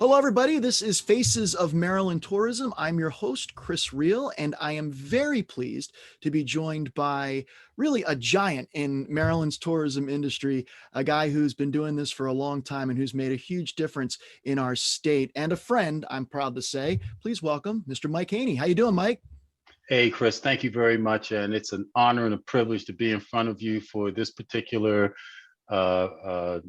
Hello, everybody. This is Faces of Maryland Tourism. I'm your host, Chris Reel, and I am very pleased to be joined by really a giant in Maryland's tourism industry, a guy who's been doing this for a long time and who's made a huge difference in our state, and a friend, I'm proud to say. Please welcome Mr. Mike Haynie. How you doing, Mike? Hey, Chris, thank you very much. And it's an honor and a privilege to be in front of you for this particular uh, uh,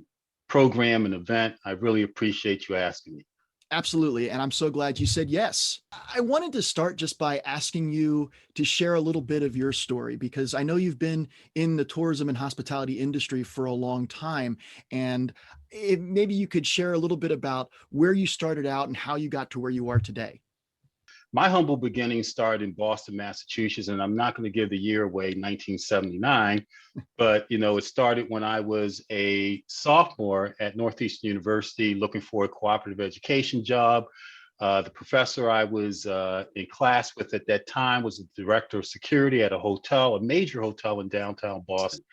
program and event. I really appreciate you asking me. Absolutely. And I'm so glad you said yes. I wanted to start just by asking you to share a little bit of your story, because I know you've been in the tourism and hospitality industry for a long time. And maybe you could share a little bit about where you started out and how you got to where you are today. My humble beginnings started in Boston, Massachusetts, and I'm not going to give the year away, 1979, but it started when I was a sophomore at Northeastern University looking for a cooperative education job. The professor I was in class with at that time was the director of security at a hotel, a major hotel in downtown Boston.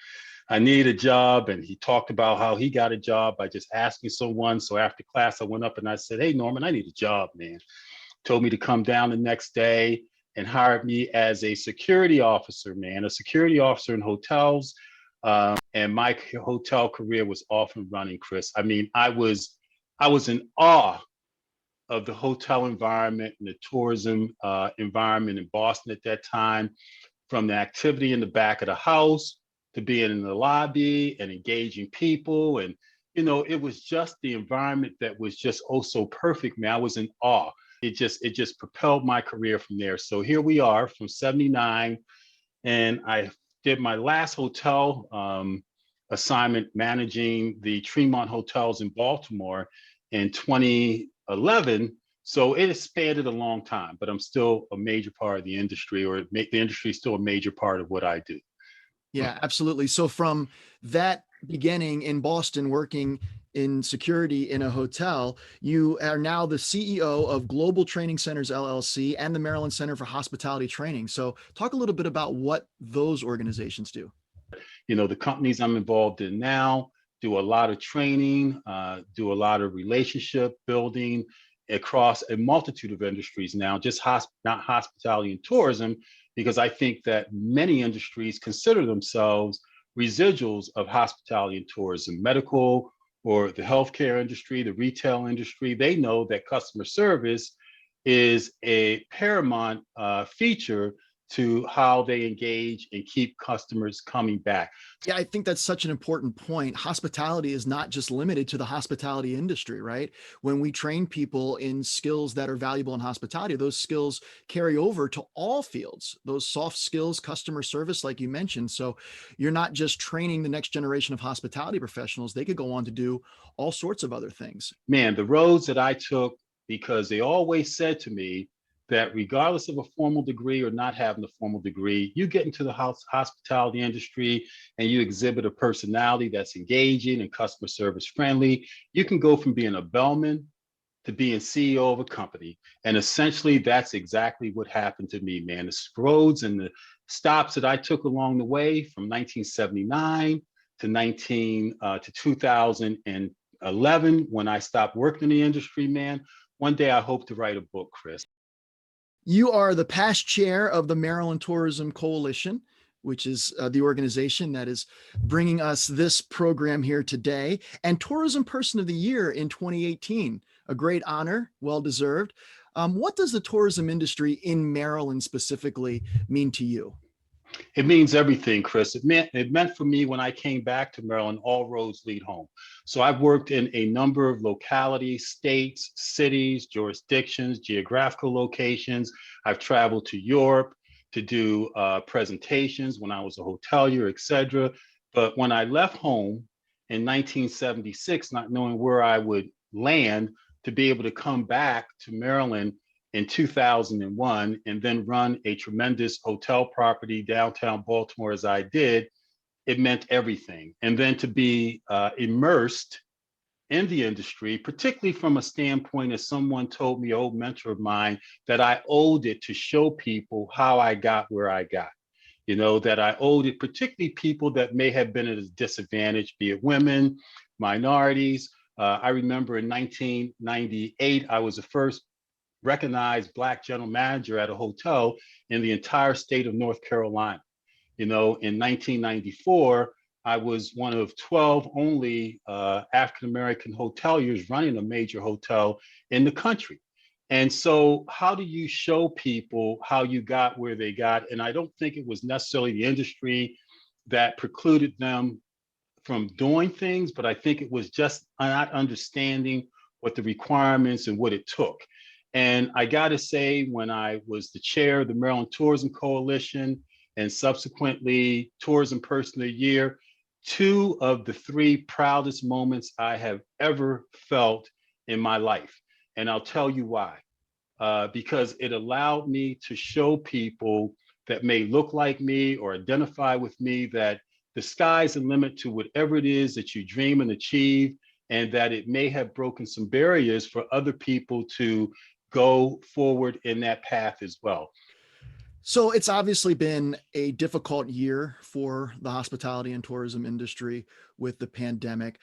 I needed a job, and he talked about how he got a job by just asking someone. So after class, I went up and I said, "Hey, Norman, I need a job, man." Told me to come down the next day and hired me as a security officer, man, a security officer in hotels. And my hotel career was off and running, Chris. I mean, I was in awe of the hotel environment and the tourism environment in Boston at that time, from the activity in the back of the house to being in the lobby and engaging people. And, it was just the environment that was just oh so perfect, man. I was in awe. It just propelled my career from there. So here we are from 79, and I did my last hotel assignment managing the Tremont hotels in Baltimore in 2011. So it expanded a long time, but I'm still a major part of the industry, or the industry is still a major part of what I do. Yeah, absolutely. So from that beginning in Boston, working in security in a hotel, you are now the CEO of Global Training Centers LLC and the Maryland Center for Hospitality Training. So talk a little bit about what those organizations do. The companies I'm involved in now do a lot of training, do a lot of relationship building across a multitude of industries now, just not hospitality and tourism, because I think that many industries consider themselves residuals of hospitality and tourism, medical or the healthcare industry, the retail industry. They know that customer service is a paramount feature to how they engage and keep customers coming back. Yeah, I think that's such an important point. Hospitality is not just limited to the hospitality industry, right? When we train people in skills that are valuable in hospitality, those skills carry over to all fields, those soft skills, customer service, like you mentioned. So you're not just training the next generation of hospitality professionals, they could go on to do all sorts of other things. Man, the roads that I took, because they always said to me that regardless of a formal degree or not having a formal degree, you get into the hospitality industry and you exhibit a personality that's engaging and customer service friendly. You can go from being a bellman to being CEO of a company. And essentially, that's exactly what happened to me, man. The roads and the stops that I took along the way from 1979 to 2011, when I stopped working in the industry, man. One day I hope to write a book, Chris. You are the past chair of the Maryland Tourism Coalition, which is the organization that is bringing us this program here today, and Tourism Person of the Year in 2018. A great honor, well deserved. What does the tourism industry in Maryland specifically mean to you? It means everything, Chris. It meant for me when I came back to Maryland, all roads lead home. So I've worked in a number of localities, states, cities, jurisdictions, geographical locations. I've traveled to Europe to do presentations when I was a hotelier, et cetera. But when I left home in 1976, not knowing where I would land, to be able to come back to Maryland in 2001 and then run a tremendous hotel property downtown Baltimore as I did, it meant everything. And then to be immersed in the industry, particularly from a standpoint, as someone told me, an old mentor of mine, that I owed it to show people how I got where I got. That I owed it, particularly people that may have been at a disadvantage, be it women, minorities, I remember in 1998, I was the first recognized Black general manager at a hotel in the entire state of North Carolina. In 1994, I was one of 12 only African American hoteliers running a major hotel in the country. And so, how do you show people how you got where they got? And I don't think it was necessarily the industry that precluded them from doing things, but I think it was just not understanding what the requirements and what it took. And I got to say, when I was the chair of the Maryland Tourism Coalition and subsequently Tourism Person of the Year, two of the three proudest moments I have ever felt in my life. And I'll tell you why. Because it allowed me to show people that may look like me or identify with me that the sky's the limit to whatever it is that you dream and achieve, and that it may have broken some barriers for other people to go forward in that path as well. So it's obviously been a difficult year for the hospitality and tourism industry with the pandemic.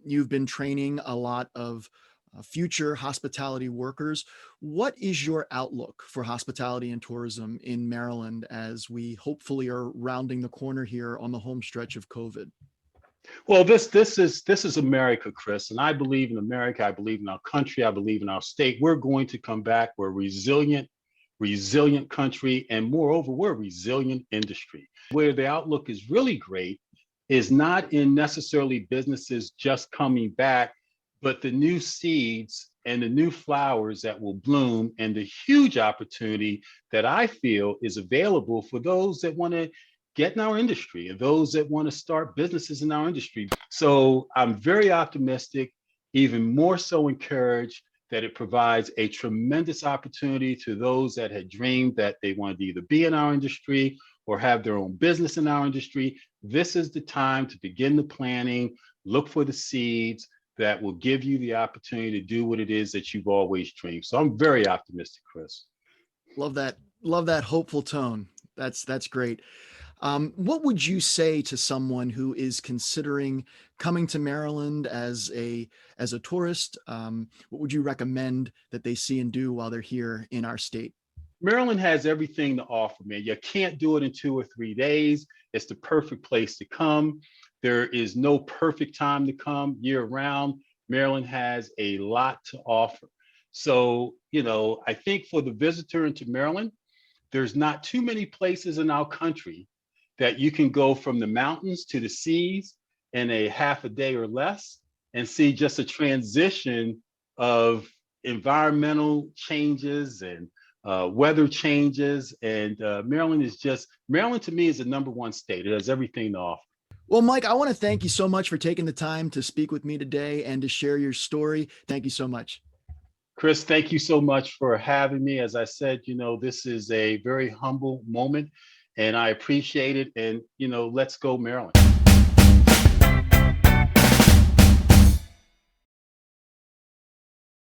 You've been training a lot of future hospitality workers. What is your outlook for hospitality and tourism in Maryland as we hopefully are rounding the corner here on the home stretch of COVID? Well, this is America, Chris, and I believe in America. I believe in our country. I believe in our state. We're going to come back. We're a resilient country, and moreover, we're a resilient industry. Where the outlook is really great is not in necessarily businesses just coming back, but the new seeds and the new flowers that will bloom, and the huge opportunity that I feel is available for those that want to get in our industry and those that want to start businesses in our industry. So I'm very optimistic, even more so encouraged that it provides a tremendous opportunity to those that had dreamed that they wanted to either be in our industry or have their own business in our industry. This is the time to begin the planning, look for the seeds that will give you the opportunity to do what it is that you've always dreamed. So I'm very optimistic, Chris. Love that. Love that hopeful tone. That's great. What would you say to someone who is considering coming to Maryland as a tourist? What would you recommend that they see and do while they're here in our state? Maryland has everything to offer, man. You can't do it in 2 or 3 days. It's the perfect place to come. There is no perfect time to come year round. Maryland has a lot to offer. So, I think for the visitor into Maryland, there's not too many places in our country that you can go from the mountains to the seas in a half a day or less and see just a transition of environmental changes and weather changes. And Maryland to me is the number one state. It has everything to offer. Well, Mike, I want to thank you so much for taking the time to speak with me today and to share your story. Thank you so much. Chris, thank you so much for having me. As I said, this is a very humble moment and I appreciate it. And, let's go Maryland.